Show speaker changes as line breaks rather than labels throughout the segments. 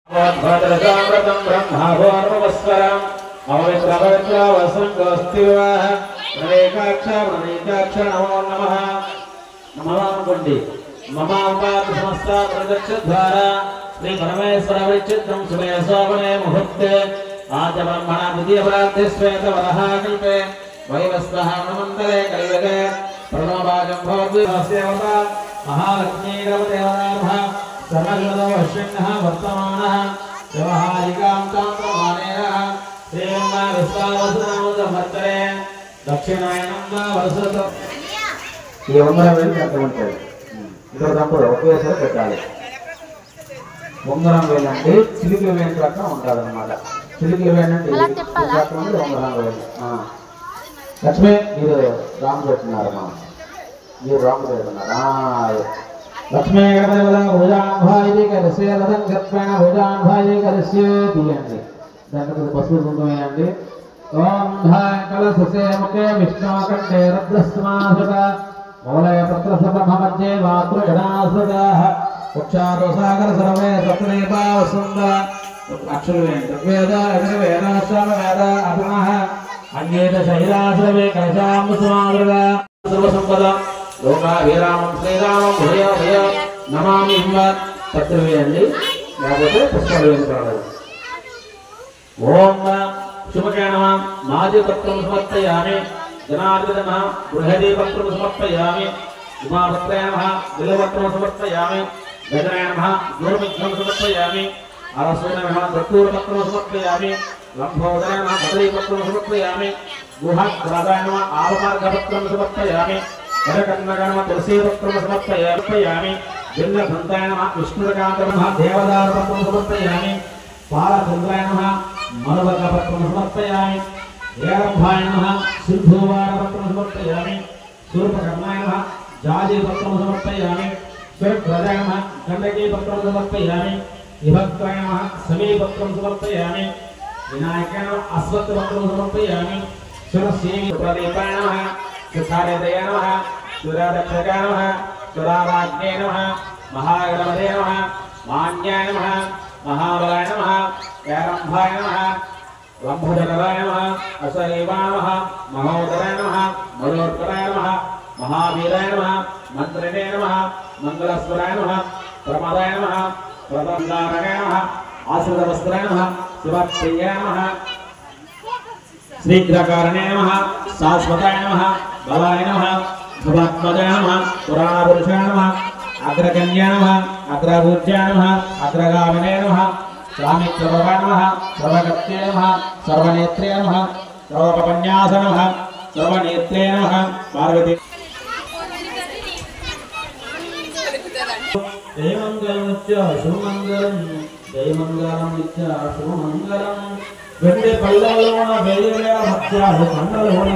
भद्रतामृतं ब्रह्माभोर्मस्वरम् अवित्रवस्तिवाह प्रणेकाक्ष प्रणीकाक्ष नमो नमः नमः ममापात समस्ता प्रदक्षद्वारा श्री परमेश्वर विचित्रं सुमे शोभने मुहूर्ते आज ब्रह्मणा द्वितीय प्राप्ति श्वेत वरहाकल्पे वैवस्वः नमन्तरे कल्यते प्रणवाजं भवति सेवता महालक्ष्मी देवदेवताः सर्वजनो वश्यन्नः वर्तमानः व्यवहारिकां तान्त्रमानेन श्रीमन्ना विश्वावसुनामसंवत्सरे दक्षिणायनं वा वसतु ఈ ఉంగరం వేలు ఎంత ఉంటుంది ఇక్కడ తప్పుడు ఒకేసారి పెట్టాలి ఉంగరం వేలు అంటే చిలుక వేలు ప్రకారం ఉంటుంది అనమాట చిలుక వేలు అంటే ఉంగరం వేలు లక్ష్మి మీరు రాము పెట్టున్నారమ్మా మీరు రాము పెడుతున్నారు లక్ష్మీ గణపతి భుజాన్భాయి కలిసే రథం గత్వేణ భుజాన్భాయి కలిసే తీయండి దాంట్లో పసుపు కుంకుమేయండి ఓం ధాయ కలసే ముఖే విష్ణుకంఠే రుద్రస్మాసుత మూలయ పత్రసభమధ్యే మాతృగణాసుతాః ఉక్షాతో సాగర సర్వే సత్రేపావసుంద అక్షరవేద వేద వేద సమవేద అపునః అన్యేత శైలాసవే కైశాం సమాదృగ సర్వసంపద లోకాభిరామం శ్రీరామం భయ భయ నమామి పత్రం వేయండి లేకపోతే పుష్పాలు వేయించాలి ఓం శుభకే నమః మాజీ పత్రం సమర్పయామి జనార్దన బృహదీ పత్రం సమర్పయామి ఉమాపత్రే నమః బిలపత్రం సమర్పయామి గజనే నమః దుర్మిఘ్నం సమర్పయామి అరసోన నమః దత్తూర పత్రం సమర్పయామి లంబోదరే నమః బదరీ పత్రం సమర్పయామి గుహద్రాదాయ నమః ఆవమార్గ పత్రం సమర్పయామి వరకన్నగణ తులసీ పత్రం సమర్పయామి జిల్లభంతాయ నమః విష్ణురకాంత నమః దేవదారు పత్రం సమర్పయామి పాలచంద్రాయ నమః మనువక పత్రం సమర్పయామి ఏరంభాయ నమః సింధువార పత్రం సమర్పయామి శూర్పకర్ణాయ నమః జాజీ పత్రం సమర్పయామి స్వరప్రదాయ నమః గండకీ పత్రం సమర్పయామి విభక్తాయ నమః సమీ పత్రం సమర్పయామి వినాయకాయ నమః అశ్వత్థ పత్రం సమర్పయామి సురసేవి ప్రదీపాయ నమః సుధారదయ నమః సురాదక్షకాయ నమః సురారాజ్ఞే నమః మహాగణపతే నమః మాన్యాయ నమః మహాబలాయ నమః ఏరంభాయ నమః లంబోదరాయ నమః అసరేవాయ నమః మహోదరాయ నమః మధోత్కరాయ నమః మహావీరాయ నమః మంత్రిణే నమః మంగళస్వరాయ నమః ప్రమదాయ నమః ప్రదండారాయ నమః ఆశ్రితవస్త్రాయ నమః శివప్రియాయ నమః శ్రీగ్రకారణే నమః శాశ్వతాయ నమః బలాయ నమః శుభాత్మజాయ నమః పురాణపురుషాయ నమః అగ్రగణ్యాయ నమః అగ్రపూజ్యాయ నమః అగ్రగామినే నమః स्वामित्वभवाय नमः सर्वगत्ये नमः सर्वनेत्रे नमः सर्वपन्यास नमः सर्वनेत्रे नमः पार्वती जयमंगलम् शुभमंगलम् जयमंगलम् शुभमंगलम् वेंडे पल्लवलोन बेलिया भक्त्यालु कंडलोन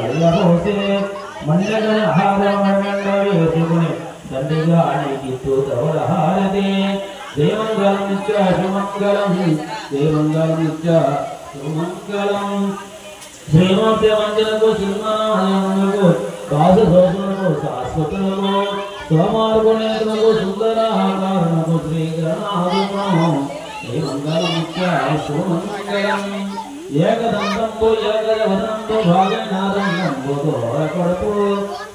अल्लाहोसे मंडल आहारमण्डवे सुगुणे దండిగా అనేకిత్తు తవరహారదే దేవంగళం నిత్య శుభమంగళం దేవంగళం నిత్య శుభమంగళం శ్రీమూర్తి వంజనకు సింహానకు దాసదోషులకు శాశ్వతులకు సోమార్గుణేతులకు సుందరాకారణకు శ్రీగణాదుకు దేవంగళం నిత్య శుభమంగళం ఏకదంతంతో ఏకవదనంతో భాగనాదంతో కొడుకు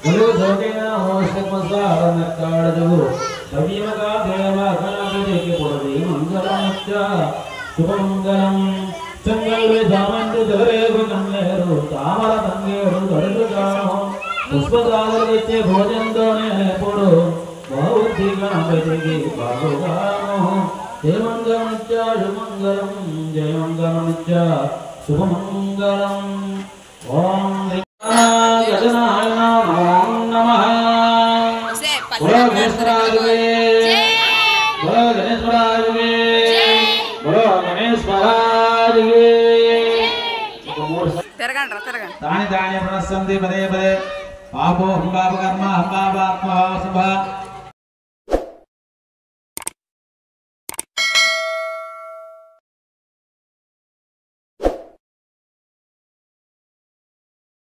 గురువు జోగేన మోసమసారణ కాడదు సవీమగా దేవ కళాదేకి పొడది మంగళమిచ్చ శుభమంగళం చంగల్వే జామంటు జగరేగు కన్నేరు తామర తంగేరు దొరలుగాను పుష్పదాగరిచ్చే భోజనంతోనే పొడు బహుద్ధి గణపతికి బాగుగాను జయమంగళమిచ్చ శుభమంగళం జయమంగళమిచ్చ శుభమంగళం ఓం గజనాయ నమో నమః బోలో గణేశ్వరాజుకే బోలో గణేశ్వరాజుకే బోలో గణేశ్వరాజుకే తాని తాని ప్రణశ్యంతి పదే పదే పాపో హంబాపకర్మ హంబాపాత్మ శుభ